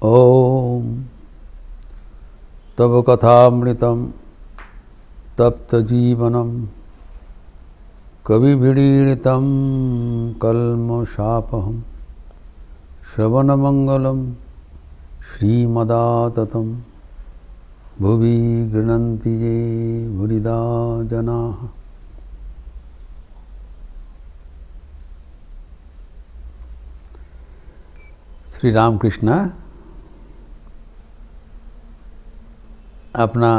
ओम तव कथामृतं तप्तजीवनं कविभिरीडितं कल्मषापहं श्रवणमंगलं श्रीमदाततं भुवि गृह्णन्ति ये भूरिदा जनाः। श्री रामकृष्ण अपना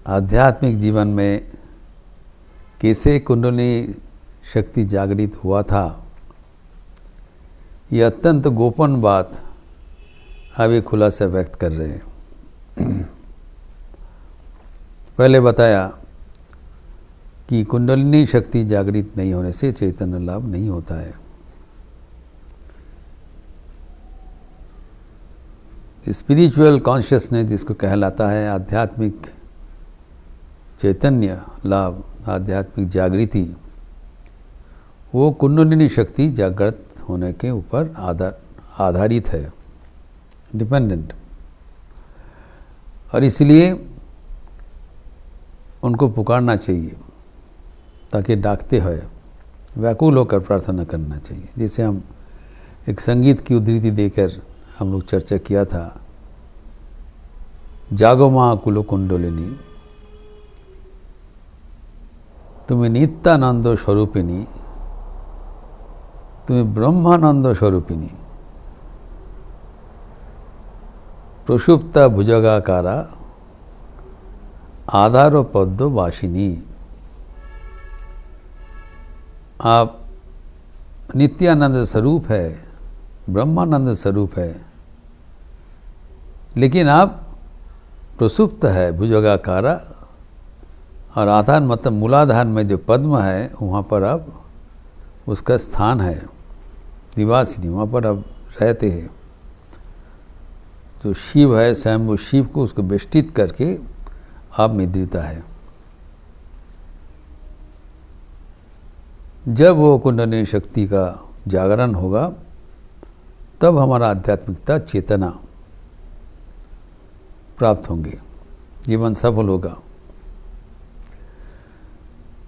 आध्यात्मिक जीवन में कैसे कुंडलिनी शक्ति जागृत हुआ था, ये अत्यंत गोपन बात अभी खुलासा व्यक्त कर रहे हैं। पहले बताया कि कुंडलिनी शक्ति जागृत नहीं होने से चैतन्य लाभ नहीं होता है। स्पिरिचुअल कॉन्शियसनेस जिसको कहलाता है, आध्यात्मिक चैतन्य लाभ, आध्यात्मिक जागृति, वो कुंडलिनी शक्ति जागृत होने के ऊपर आधारित है, डिपेंडेंट। और इसलिए उनको पुकारना चाहिए, ताकि डाकते हुए व्याकुल होकर प्रार्थना करना चाहिए। जैसे हम एक संगीत की उद्धृति देकर हम लोग चर्चा किया था, जागो माँ कुलो कुंडलिनी, तुम्हें नित्यानंद स्वरूपिणी, तुम्हें ब्रह्मानंद स्वरूपिणी, प्रसुप्ता भुजगाकारा आधार पद्म वासिनी। आप नित्यानंद स्वरूप है, ब्रह्मानंद स्वरूप है, लेकिन आप प्रसुप्त है भुजगाकारा, और आधार मतलब मूलाधार में जो पद्म है वहाँ पर आप उसका स्थान है, निवासिनी, वहाँ पर आप रहते हैं। जो शिव है, स्वयं वो शिव को उसको बेष्टित करके आप निद्रिता है। जब वो कुंडलिनी शक्ति का जागरण होगा तब हमारा आध्यात्मिकता चेतना प्राप्त होंगे, जीवन सफल होगा।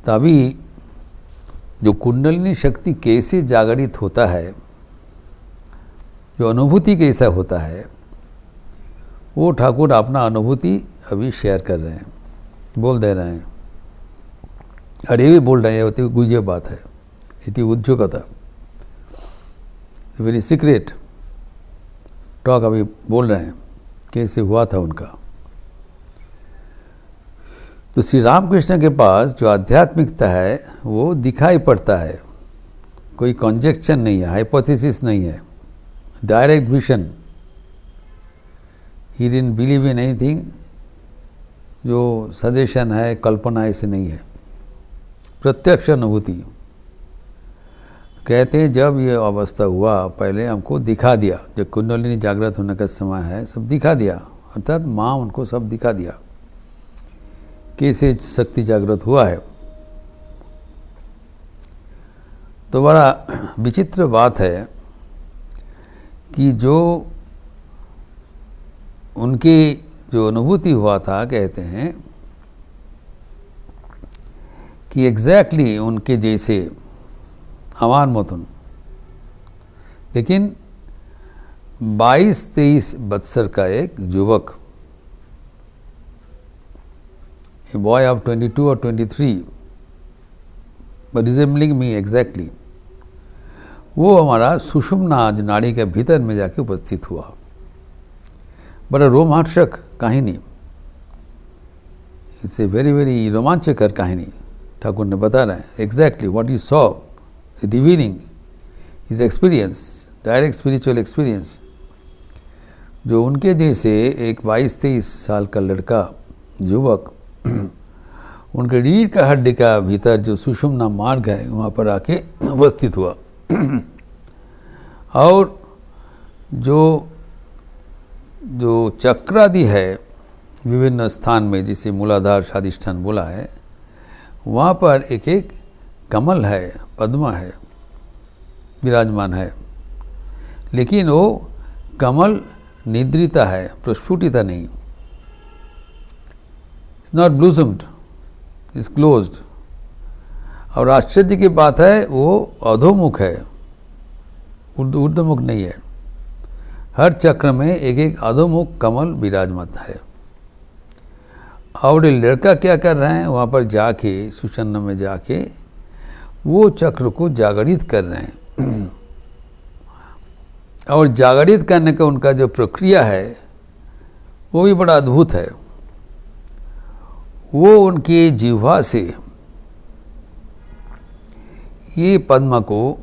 तभी जो कुंडलिनी शक्ति कैसे जागृत होता है, जो अनुभूति कैसा होता है, वो ठाकुर अपना अनुभूति अभी शेयर कर रहे हैं, बोल दे रहे हैं। और ये भी बोल रहे हैं, ये होती गुजर बात है, इतनी उद्योगता, वेरी सीक्रेट टॉक अभी बोल रहे हैं कैसे हुआ था उनका। तो श्री रामकृष्ण के पास जो आध्यात्मिकता है वो दिखाई पड़ता है, कोई कॉन्जेक्शन नहीं है, हाइपोथेसिस नहीं है, direct vision. He didn't believe in anything जो सजेशन है, कल्पना ऐसे नहीं है, प्रत्यक्ष अनुभूति। कहते हैं जब ये अवस्था हुआ, पहले हमको दिखा दिया, जब कुंडलिनी जागृत होने का समय है, सब दिखा दिया, अर्थात माँ उनको सब दिखा दिया कैसे शक्ति जागृत हुआ है। तो बड़ा विचित्र बात है कि जो उनकी जो अनुभूति हुआ था, कहते हैं कि एग्जैक्टली उनके जैसे আমার মতন, लेकिन 22-23 बत्सर का एक युवक, ए बॉय ऑफ 22 और 23, बट रिजेंबलिंग मी एग्जैक्टली, वो हमारा सुषुम्ना नाड़ी के भीतर में जाके उपस्थित हुआ। बड़ा रोमांचक कहानी, इट्स ए वेरी वेरी रोमांचकर कहानी ठाकुर ने बता रहे हैं। Exactly what you saw revealing his experience, direct spiritual experience. जो उनके जैसे एक 22-23 साल का लड़का युवक, उनके रीढ़ का हड्डी का भीतर जो सुषुम्ना मार्ग है वहाँ पर आके उपस्थित हुआ। और जो जो चक्रादि है विभिन्न स्थान में, जिसे मूलाधार स्वादिष्ठान बोला है, वहाँ पर एक एक कमल है, पद्मा है, विराजमान है। लेकिन वो कमल निद्रिता है, प्रस्फुटिता नहीं। It's not blossomed, is closed. और आश्चर्य की बात है वो अधोमुख है, ऊर्ध्वमुख नहीं है। हर चक्र में एक एक अधोमुख कमल विराजमान है। और ये लड़का क्या कर रहे हैं, वहाँ पर जाके सुषुम्ना में जाके वो चक्र को जागरित कर रहे हैं। और जागरित करने का उनका जो प्रक्रिया है वो भी बड़ा अद्भुत है। वो उनकी जिह्वा से ये पद्म को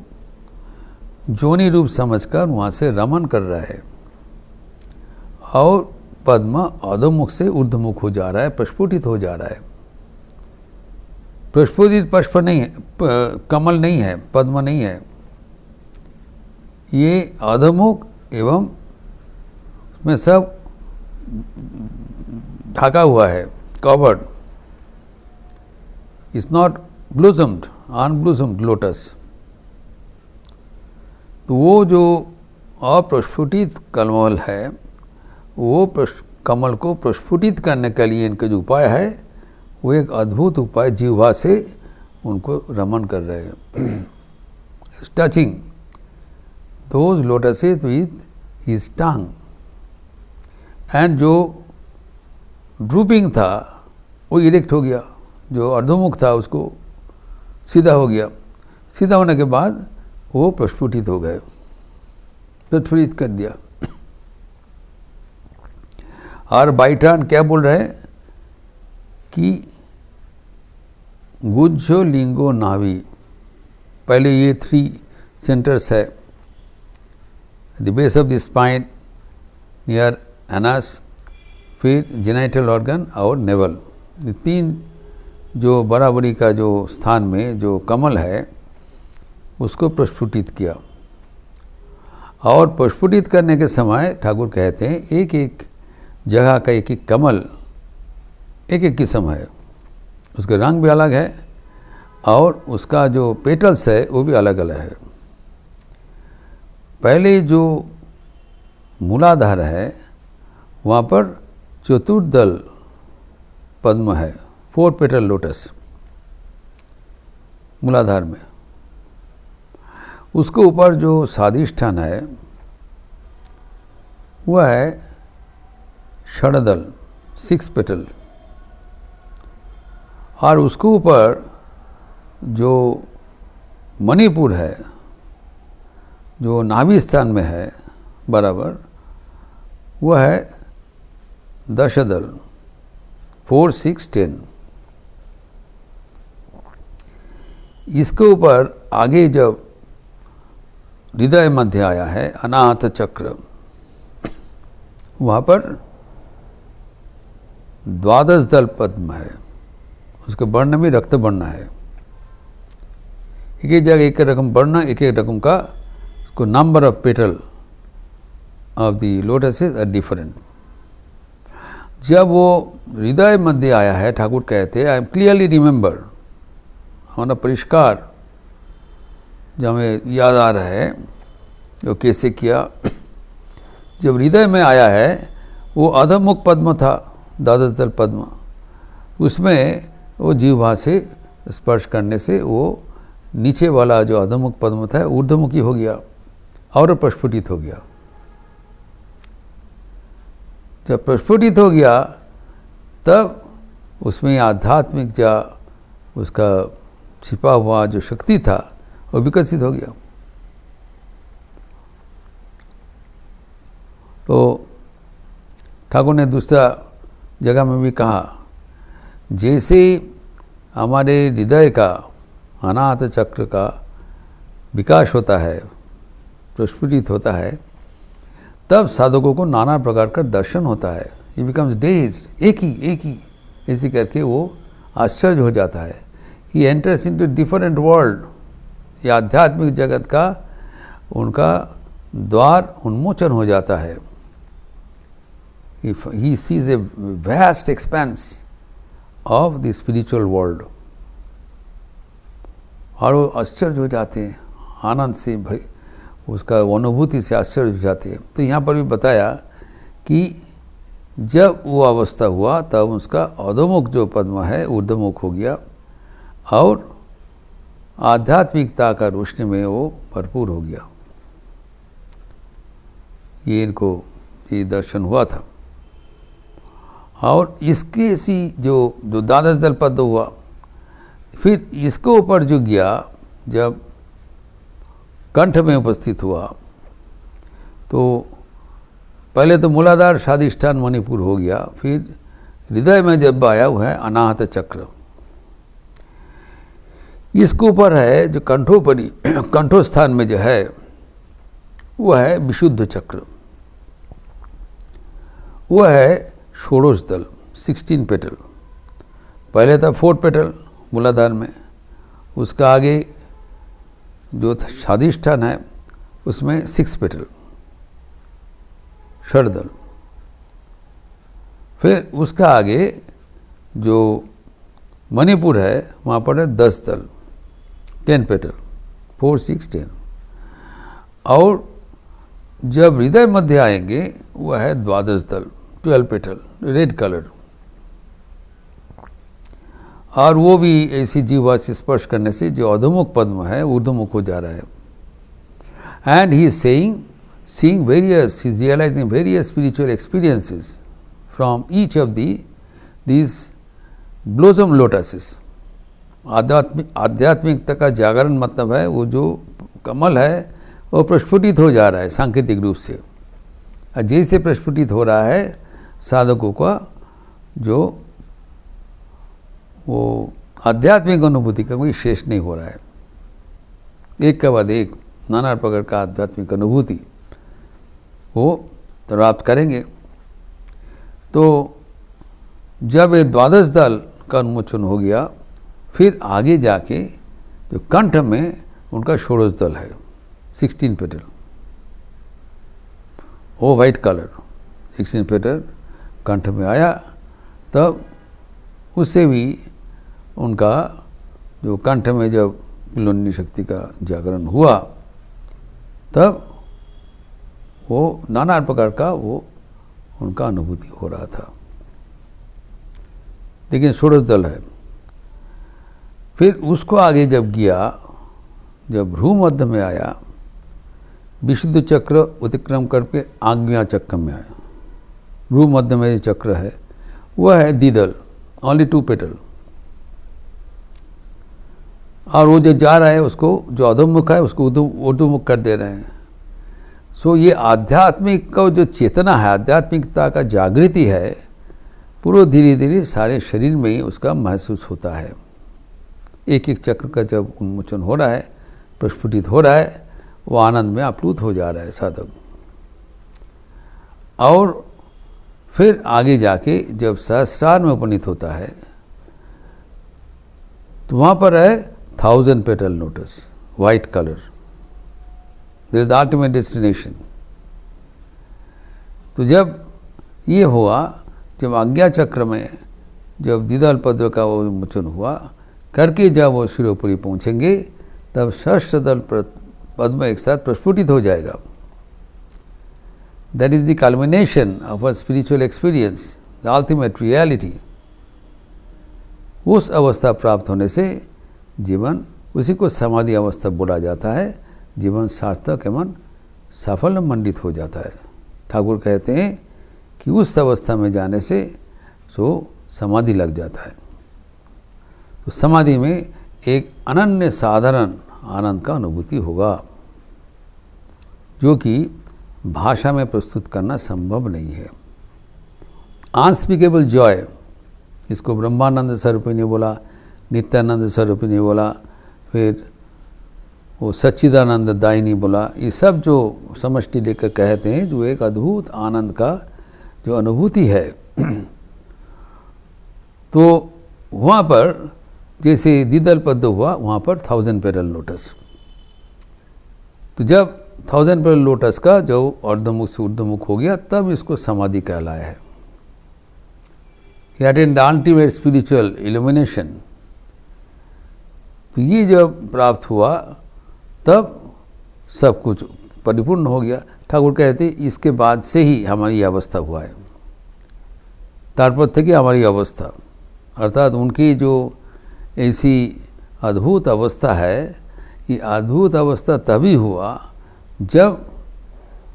जोनि रूप समझकर वहाँ से रमन कर रहा है और पद्म अधोमुख से ऊर्ध्वमुख हो जा रहा है, प्रस्फुटित हो जा रहा है। प्रस्फुटित पुष्प नहीं है, कमल नहीं है, पद्म नहीं है, ये अधोमुख एवं उसमें सब ढका हुआ है, covered. It's not blossomed, unblossomed lotus. तो वो जो अप्रस्फुटित कमल है, वो कमल को प्रस्फुटित करने के लिए इनका जो उपाय है वो एक अद्भुत उपाय, जिह्वा से उनको रमन कर रहे हैं। Touching those lotuses with his tongue. And जो ड्रूपिंग था वो इरेक्ट हो गया, जो अर्धोमुख था उसको सीधा हो गया। सीधा होने के बाद वो प्रस्फुटित हो गए, प्रस्फुटित कर दिया। और बाई टर्न क्या बोल रहे हैं कि गुज्जो लिंगो नाभि। पहले ये 3 सेंटर्स है, the base of the spine near anus, फिर जेनाइटल ऑर्गन और नेवल। ये 3 जो बराबरी का जो स्थान में जो कमल है उसको प्रस्फुटित किया। और प्रस्फुटित करने के समय ठाकुर कहते हैं एक एक जगह का एक एक कमल एक एक किस्म है, उसका रंग भी अलग है और उसका जो पेटल्स है वो भी अलग अलग है। पहले जो मूलाधार है वहाँ पर चतुर्दल पद्म है, 4 पेटल लोटस मूलाधार में। उसके ऊपर जो स्वादिष्ठान है वह है षडदल, 6 पेटल। और उसके ऊपर जो मणिपुर है, जो नाभि स्थान में है बराबर, वह है दशदल, 4, 6, 10। इसके ऊपर आगे जब हृदय मध्य आया है अनाहत चक्र, वहाँ पर 12 दल पद्म है, उसके वर्ण भी रक्त वर्ण है। एक एक जगह एक रकम वर्ण, एक एक रकम का उसको number of petal of the lotuses are different. जब वो हृदय मध्य आया है, ठाकुर कहते हैं आई एम क्लियरली रिमेंबर, हमारा परिष्कार जो हमें याद आ रहा है जो कैसे किया। जब हृदय में आया है वो अधोमुख पद्म था, 12 दल पद्म, उसमें वो जिह्वा से स्पर्श करने से वो नीचे वाला जो अधोमुख पद्म था ऊर्ध्वमुखी हो गया और प्रस्फुटित हो गया। जब प्रस्फुटित हो गया तब उसमें आध्यात्मिक जा उसका छिपा हुआ जो शक्ति था वो विकसित हो गया। तो ठाकुर ने दूसरा जगह में भी कहा, जैसे हमारे हृदय का अनाहत चक्र का विकास होता है, प्रस्फुटित होता है, तब साधकों को नाना प्रकार का दर्शन होता है। ही बिकम्स डेज्ड, एक ही ऐसे करके वो आश्चर्य हो जाता है। He enters into different world. ये आध्यात्मिक जगत का उनका द्वार उन्मोचन हो जाता है। He sees a vast expanse of the spiritual world। और वो आश्चर्य हो जाते हैं, आनंद से उसका अनुभूति से आश्चर्य हो जाती है। तो यहाँ पर भी बताया कि जब वो अवस्था हुआ तब उसका अधोमुख जो पद्म है ऊर्ध्वमुख हो गया और आध्यात्मिकता का रोशनी में वो भरपूर हो गया। ये इनको ये दर्शन हुआ था। और इसके सी जो द्वादश दल पद हुआ, फिर इसके ऊपर जो गया, जब कंठ में उपस्थित हुआ तो पहले तो मूलाधार स्वादिष्ठान मणिपुर हो गया, फिर हृदय में जब आया वो है अनाहत चक्र। इसके ऊपर है जो कंठोपरी कंठोस्थान में जो है वो है विशुद्ध चक्र, वो है षोडश दल 16 पेटल। पहले था 4 पेटल मूलाधार में, उसका आगे जो स्वादिष्ठान है उसमें 6 पेटल षडदल। फिर उसका आगे जो मणिपुर है वहाँ पर है 10 दल 10 पेटल 4, 6, 10। और जब हृदय मध्य आएंगे वह है द्वादश दल 12 पेटल रेड कलर। और वो भी ऐसी जीवा से स्पर्श करने से जो अधोमुख पद्म है ऊर्ध्वमुख हो जा रहा है। And he is seeing various, he is realizing various spiritual experiences from each of these blossom lotuses। आध्यात्मिकता का जागरण मतलब है वो जो कमल है वो प्रस्फुटित हो जा रहा है सांकेतिक रूप से। जैसे प्रस्फुटित हो रहा है साधकों का जो वो आध्यात्मिक अनुभूति का कोई शेष नहीं हो रहा है, एक के बाद एक नाना प्रकार का आध्यात्मिक अनुभूति वो प्राप्त करेंगे। तो जब ये द्वादश दल का उन्मोचन हो गया, फिर आगे जाके जो कंठ में उनका षोडश दल है 16 पेटल, वो वाइट कलर 16 पेटल कंठ में आया। तब उससे भी उनका जो कंठ में जब कुंडलिनी शक्ति का जागरण हुआ तब वो नाना प्रकार का वो उनका अनुभूति हो रहा था। लेकिन षोडश दल है। फिर उसको आगे जब गया, जब भ्रू मध्य में आया, विशुद्ध चक्र अतिक्रम करके आज्ञा चक्र में आया। भ्रू मध्य में जो चक्र है वह है द्विदल ओनली 2 पेटल। और वो जो जा रहा है उसको जो अधोमुख है उसको ऊर्ध्वमुख कर दे रहे हैं। सो ये आध्यात्मिक का जो चेतना है, आध्यात्मिकता का जागृति है, पूरा धीरे धीरे सारे शरीर में ही उसका महसूस होता है। एक एक चक्र का जब उन्मोचन हो रहा है, प्रस्फुटित हो रहा है, वो आनंद में आप्लुत हो जा रहा है साधक। और फिर आगे जाके जब सहस्रार में उपनीत होता है तो वहाँ पर है 1000 petal lotus white colour, there is the ultimate destination. तो जब ये हुआ, जब आज्ञा चक्र में जब द्विदल पद का वो उन्मोचन हुआ करके जब वो शिरोपुरी पहुँचेंगे तब षष्ठदल पद्म एक साथ प्रस्फुटित हो जाएगा। That is the culmination of a spiritual experience, the ultimate reality. उस अवस्था प्राप्त होने से जीवन, उसी को समाधि अवस्था बोला जाता है, जीवन सार्थक एवं सफल मंडित हो जाता है। ठाकुर कहते हैं कि उस अवस्था में जाने से सो समाधि लग जाता है। तो समाधि में एक अनन्य साधारण आनंद का अनुभूति होगा जो कि भाषा में प्रस्तुत करना संभव नहीं है। अनस्पीकेबल जॉय, इसको ब्रह्मानंद स्वरूपी ने बोला, नित्यानंद स्वरूपी ने बोला, फिर वो सच्चिदानंद दायिनी बोला। ये सब जो समष्टि लेकर कहते हैं जो एक अद्भुत आनंद का जो अनुभूति है। तो वहाँ पर जैसे द्विदल पद हुआ, वहाँ पर 1000 पेटल लोटस। तो जब 1000 पेटल लोटस का जो अर्धमुख से ऊर्ध्वमुख हो गया तब इसको समाधि कहलाया है। He attained the ultimate spiritual illumination। तो ये जब प्राप्त हुआ तब सब कुछ परिपूर्ण हो गया। ठाकुर कहते इसके बाद से ही हमारी अवस्था हुआ है, तारपत थे कि हमारी अवस्था, अर्थात उनकी जो ऐसी अद्भुत अवस्था है, ये अद्भुत अवस्था तभी हुआ जब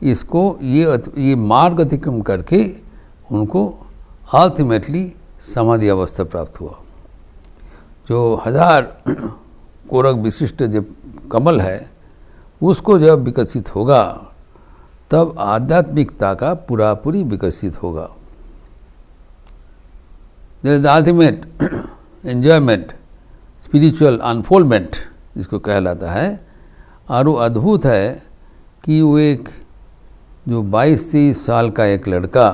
इसको ये मार्ग अतिक्रम करके उनको अल्टीमेटली समाधि अवस्था प्राप्त हुआ। जो 1000 कोरक विशिष्ट जो कमल है उसको जब विकसित होगा तब आध्यात्मिकता का पूरी विकसित होगा। There is the ultimate enjoyment, spiritual unfoldment जिसको कहलाता है। और वो अद्भुत है कि वो एक जो 22-23 साल का एक लड़का,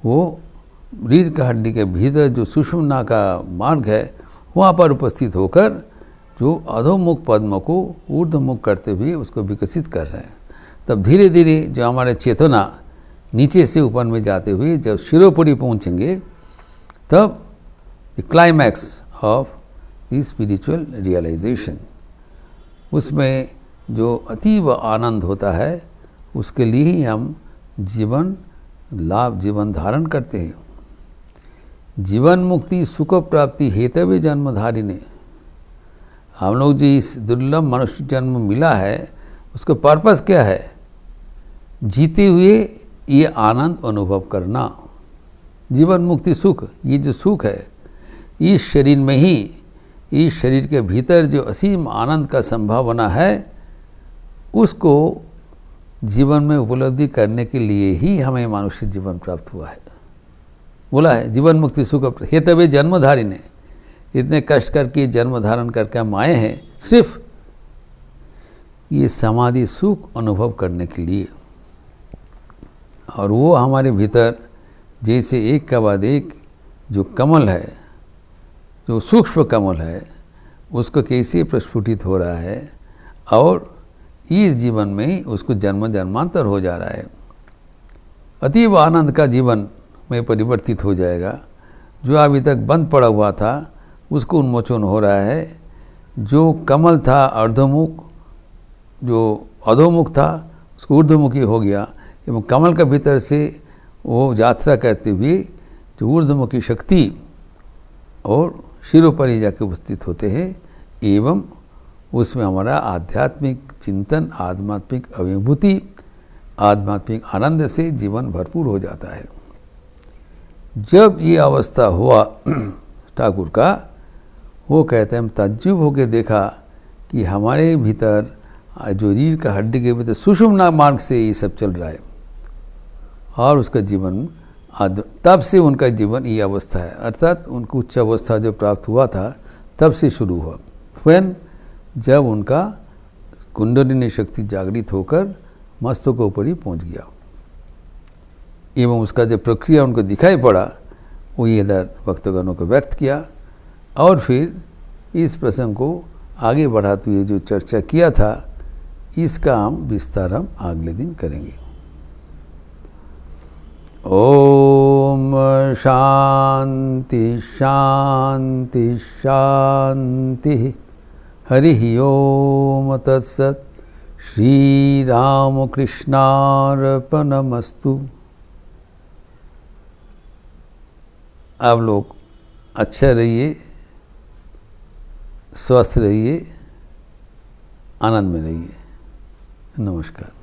वो रीढ़ का हड्डी के भीतर जो सुषुम्ना का मार्ग है वहाँ पर उपस्थित होकर जो अधोमुख पद्म को ऊर्ध्वमुख करते हुए उसको विकसित कर रहे हैं। तब धीरे धीरे जो हमारे चेतना नीचे से ऊपर में जाते हुए जब शिरोपुरी पहुँचेंगे तब the climax of the spiritual realisation, उसमें जो अतीब आनंद होता है उसके लिए ही हम जीवन धारण करते हैं। जीवन मुक्ति सुख प्राप्ति हेतवे जन्मधारिणे, हम लोग जो इस दुर्लभ मनुष्य जन्म मिला है उसका पर्पस क्या है? जीते हुए ये आनंद अनुभव करना। जीवन मुक्ति सुख, ये जो सुख है इस शरीर में ही, इस शरीर के भीतर जो असीम आनंद का संभावना है उसको जीवन में उपलब्धि करने के लिए ही हमें मनुष्य जीवन प्राप्त हुआ है। बोला है जीवन मुक्ति सुख हेतवे जन्मधारिणे, इतने कष्ट करके जन्म धारण करके हम आए हैं सिर्फ ये समाधि सुख अनुभव करने के लिए। और वो हमारे भीतर जैसे एक के बाद एक जो कमल है, जो सूक्ष्म कमल है, उसको कैसे प्रस्फुटित हो रहा है और इस जीवन में उसको जन्म जन्मांतर हो जा रहा है। अतीब आनंद का जीवन में परिवर्तित हो जाएगा। जो अभी तक बंद पड़ा हुआ था उसको उन्मोचन हो रहा है। जो कमल था अर्धमुख, जो अधोमुख था उसको ऊर्ध्वमुखी हो गया एवं कमल के भीतर से वो यात्रा करते हुए जो ऊर्ध्वमुखी शक्ति और शिरों पर ही जाके उपस्थित होते हैं एवं उसमें हमारा आध्यात्मिक चिंतन, आध्यात्मिक अभिभूति, आध्यात्मिक आनंद से जीवन भरपूर हो जाता है। जब ये अवस्था हुआ ठाकुर का, वो कहते हैं हम तज्जुब होकर देखा कि हमारे भीतर जो रीढ़ का हड्डी के भीतर सुषुम्ना मार्ग से ये सब चल रहा है और उसका जीवन तब से उनका जीवन ये अवस्था है, अर्थात उनको उच्च अवस्था जो प्राप्त हुआ था तब से शुरू हुआ। when जब उनका कुंडलिनी शक्ति जागृत होकर मस्तक के ऊपर ही पहुँच गया एवं उसका जो प्रक्रिया उनको दिखाई पड़ा वो ये इधर भक्तगणों को व्यक्त किया। और फिर इस प्रसंग को आगे बढ़ाते हुए जो चर्चा किया था इसका हम विस्तार हम अगले दिन करेंगे। ओम शांति शांति शांति। हरि ओम तत्सत। श्री राम कृष्णार्पणमस्तु। आप लोग अच्छे रहिए, स्वस्थ रहिए, आनंद में रहिए। नमस्कार।